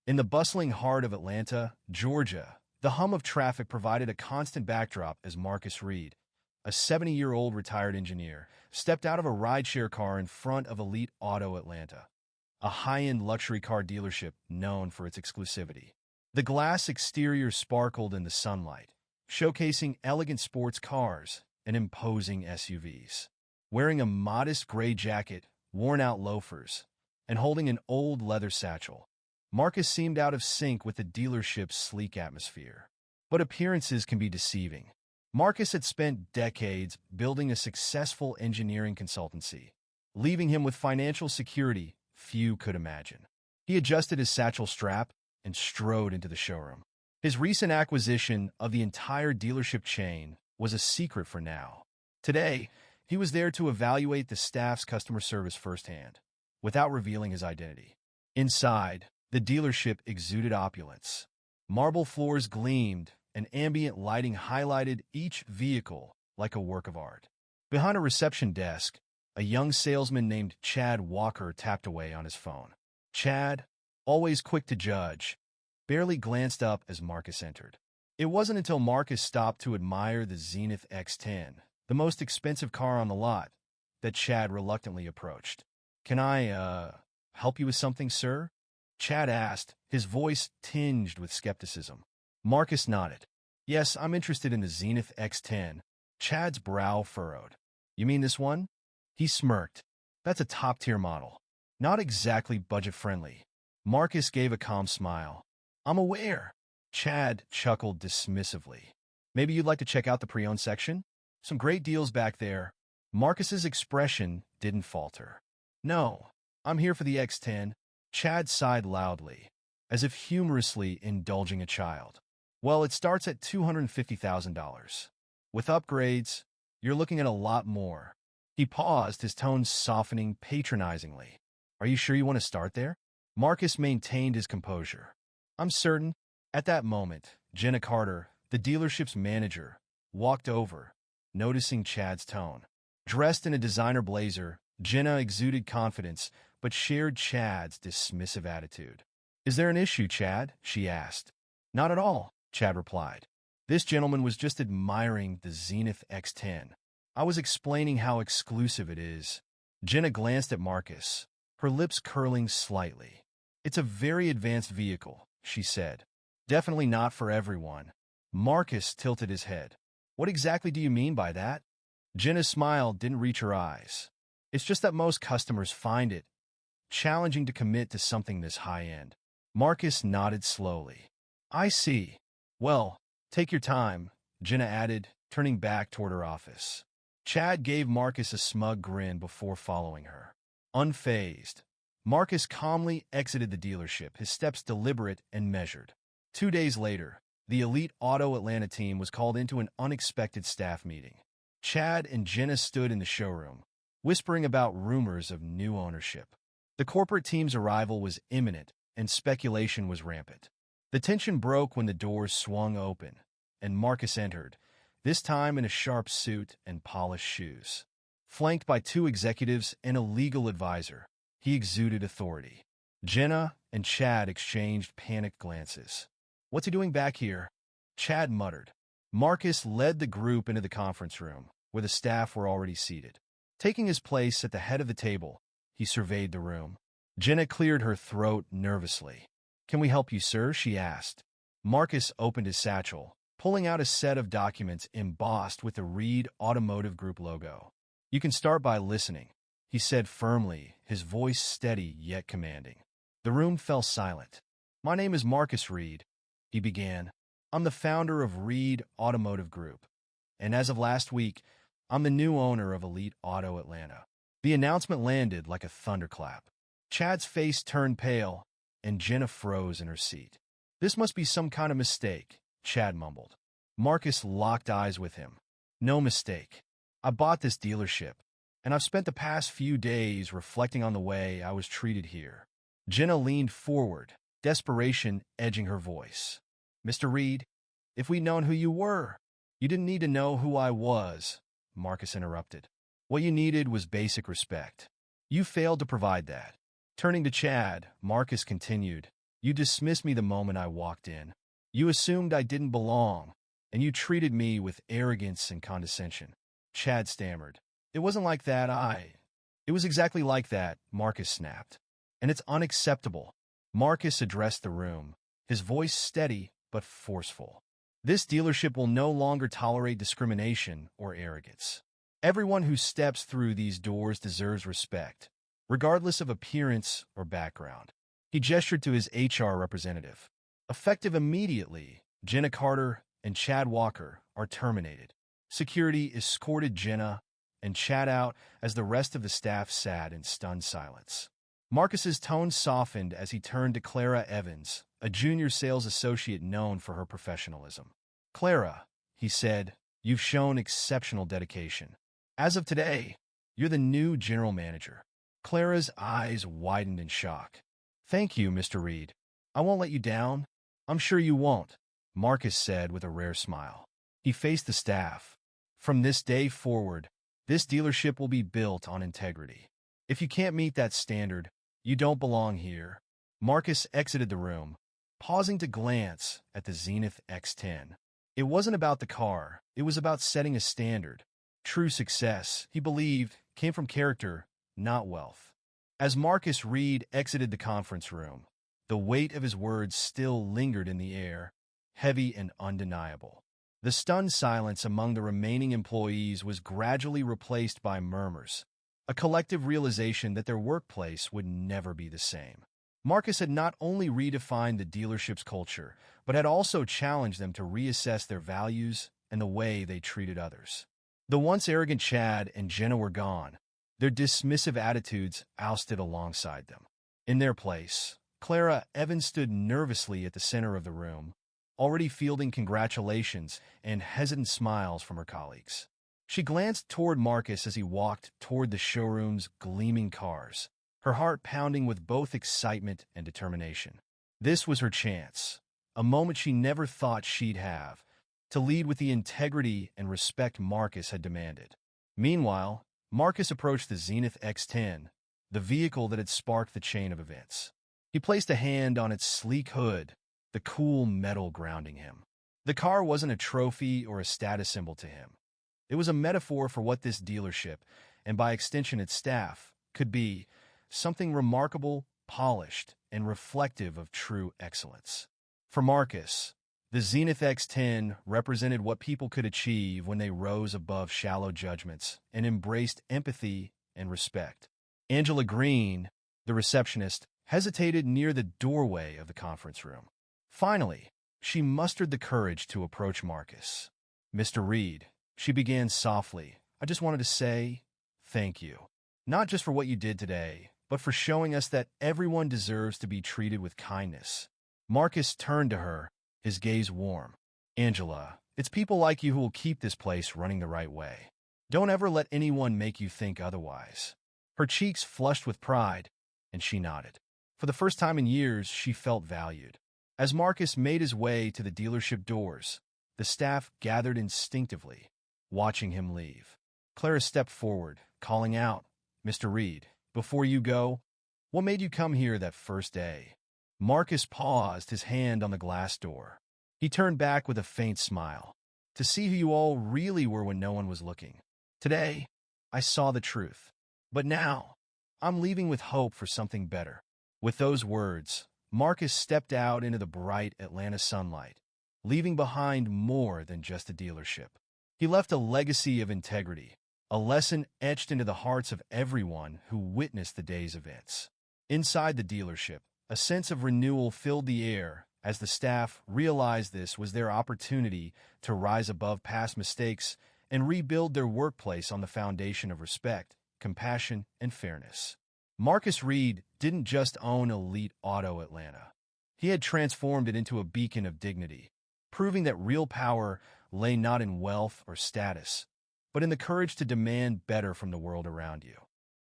In the bustling heart of Atlanta, Georgia, the hum of traffic provided a constant backdrop as Marcus Reed, a 70-year-old retired engineer, stepped out of a rideshare car in front of Elite Auto Atlanta, a high-end luxury car dealership known for its exclusivity. The glass exterior sparkled in the sunlight, showcasing elegant sports cars and imposing SUVs. Wearing a modest gray jacket, worn-out loafers, and holding an old leather satchel, Marcus seemed out of sync with the dealership's sleek atmosphere. But appearances can be deceiving. Marcus had spent decades building a successful engineering consultancy, leaving him with financial security few could imagine. He adjusted his satchel strap and strode into the showroom. His recent acquisition of the entire dealership chain was a secret for now. Today, he was there to evaluate the staff's customer service firsthand, without revealing his identity. Inside, the dealership exuded opulence. Marble floors gleamed, and ambient lighting highlighted each vehicle like a work of art. Behind a reception desk, a young salesman named Chad Walker tapped away on his phone. Chad, always quick to judge, barely glanced up as Marcus entered. It wasn't until Marcus stopped to admire the Zenith X10, the most expensive car on the lot, that Chad reluctantly approached. "Can I, help you with something, sir?" Chad asked, his voice tinged with skepticism. Marcus nodded. "Yes, I'm interested in the Zenith X10." Chad's brow furrowed. "You mean this one?" He smirked. "That's a top-tier model. Not exactly budget-friendly." Marcus gave a calm smile. "I'm aware." Chad chuckled dismissively. "Maybe you'd like to check out the pre-owned section? Some great deals back there." Marcus's expression didn't falter. "No, I'm here for the X10." Chad sighed loudly, as if humorously indulging a child. "Well, it starts at $250,000. With upgrades, you're looking at a lot more." He paused, his tone softening patronizingly. "Are you sure you want to start there?" Marcus maintained his composure. "I'm certain." At that moment, Jenna Carter, the dealership's manager, walked over, noticing Chad's tone. Dressed in a designer blazer, Jenna exuded confidence, but shared Chad's dismissive attitude. "Is there an issue, Chad?" she asked. "Not at all," Chad replied. "This gentleman was just admiring the Zenith X10. I was explaining how exclusive it is." Jenna glanced at Marcus, her lips curling slightly. "It's a very advanced vehicle," she said. "Definitely not for everyone." Marcus tilted his head. "What exactly do you mean by that?" Jenna's smile didn't reach her eyes. "It's just that most customers find it challenging to commit to something this high-end." Marcus nodded slowly. "I see. Well, take your time," Jenna added, turning back toward her office. Chad gave Marcus a smug grin before following her. Unfazed, Marcus calmly exited the dealership, his steps deliberate and measured. 2 days later, the Elite Auto Atlanta team was called into an unexpected staff meeting. Chad and Jenna stood in the showroom, whispering about rumors of new ownership. The corporate team's arrival was imminent, and speculation was rampant. The tension broke when the doors swung open, and Marcus entered, this time in a sharp suit and polished shoes. Flanked by 2 executives and a legal advisor, he exuded authority. Jenna and Chad exchanged panicked glances. "What's he doing back here?" Chad muttered. Marcus led the group into the conference room, where the staff were already seated. Taking his place at the head of the table, he surveyed the room. Jenna cleared her throat nervously. "Can we help you, sir?" she asked. Marcus opened his satchel, pulling out a set of documents embossed with the Reed Automotive Group logo. "You can start by listening," he said firmly, his voice steady yet commanding. The room fell silent. "My name is Marcus Reed," he began. "I'm the founder of Reed Automotive Group, and as of last week, I'm the new owner of Elite Auto Atlanta." The announcement landed like a thunderclap. Chad's face turned pale, and Jenna froze in her seat. "This must be some kind of mistake," Chad mumbled. Marcus locked eyes with him. "No mistake. I bought this dealership, and I've spent the past few days reflecting on the way I was treated here." Jenna leaned forward, desperation edging her voice. "Mr. Reed, if we'd known who you were—" "You didn't need to know who I was," Marcus interrupted. "What you needed was basic respect. You failed to provide that." Turning to Chad, Marcus continued, You dismissed me the moment I walked in. You assumed I didn't belong, and you treated me with arrogance and condescension. Chad stammered. It wasn't like that, It was exactly like that, Marcus snapped. And it's unacceptable. Marcus addressed the room, his voice steady but forceful. This dealership will no longer tolerate discrimination or arrogance. Everyone who steps through these doors deserves respect, regardless of appearance or background. He gestured to his HR representative. Effective immediately, Jenna Carter and Chad Walker are terminated. Security escorted Jenna and Chad out as the rest of the staff sat in stunned silence. Marcus's tone softened as he turned to Clara Evans, a junior sales associate known for her professionalism. Clara, he said, you've shown exceptional dedication. As of today, you're the new general manager. Clara's eyes widened in shock. Thank you, Mr. Reed. I won't let you down. I'm sure you won't, Marcus said with a rare smile. He faced the staff. From this day forward, this dealership will be built on integrity. If you can't meet that standard, you don't belong here. Marcus exited the room, pausing to glance at the Zenith X10. It wasn't about the car, it was about setting a standard. True success, he believed, came from character, not wealth. As Marcus Reed exited the conference room, the weight of his words still lingered in the air, heavy and undeniable. The stunned silence among the remaining employees was gradually replaced by murmurs, a collective realization that their workplace would never be the same. Marcus had not only redefined the dealership's culture, but had also challenged them to reassess their values and the way they treated others. The once arrogant Chad and Jenna were gone, their dismissive attitudes ousted alongside them. In their place, Clara Evans stood nervously at the center of the room, already fielding congratulations and hesitant smiles from her colleagues. She glanced toward Marcus as he walked toward the showroom's gleaming cars, her heart pounding with both excitement and determination. This was her chance, a moment she never thought she'd have, to lead with the integrity and respect Marcus had demanded. Meanwhile, Marcus approached the Zenith X10, the vehicle that had sparked the chain of events. He placed a hand on its sleek hood, the cool metal grounding him. The car wasn't a trophy or a status symbol to him. It was a metaphor for what this dealership, and by extension its staff, could be: something remarkable, polished, and reflective of true excellence. For Marcus, the Zenith X10 represented what people could achieve when they rose above shallow judgments and embraced empathy and respect. Angela Green, the receptionist, hesitated near the doorway of the conference room. Finally, she mustered the courage to approach Marcus. Mr. Reed, she began softly, I just wanted to say thank you. Not just for what you did today, but for showing us that everyone deserves to be treated with kindness. Marcus turned to her, his gaze warm. Angela, it's people like you who will keep this place running the right way. Don't ever let anyone make you think otherwise. Her cheeks flushed with pride, and she nodded. For the first time in years, she felt valued. As Marcus made his way to the dealership doors, the staff gathered instinctively, watching him leave. Clara stepped forward, calling out, Mr. Reed, before you go, what made you come here that first day? Marcus paused, his hand on the glass door. He turned back with a faint smile. To see who you all really were when no one was looking. Today, I saw the truth. But now, I'm leaving with hope for something better. With those words, Marcus stepped out into the bright Atlanta sunlight, leaving behind more than just a dealership. He left a legacy of integrity, a lesson etched into the hearts of everyone who witnessed the day's events. Inside the dealership, a sense of renewal filled the air as the staff realized this was their opportunity to rise above past mistakes and rebuild their workplace on the foundation of respect, compassion, and fairness. Marcus Reed didn't just own Elite Auto Atlanta. He had transformed it into a beacon of dignity, proving that real power lay not in wealth or status, but in the courage to demand better from the world around you.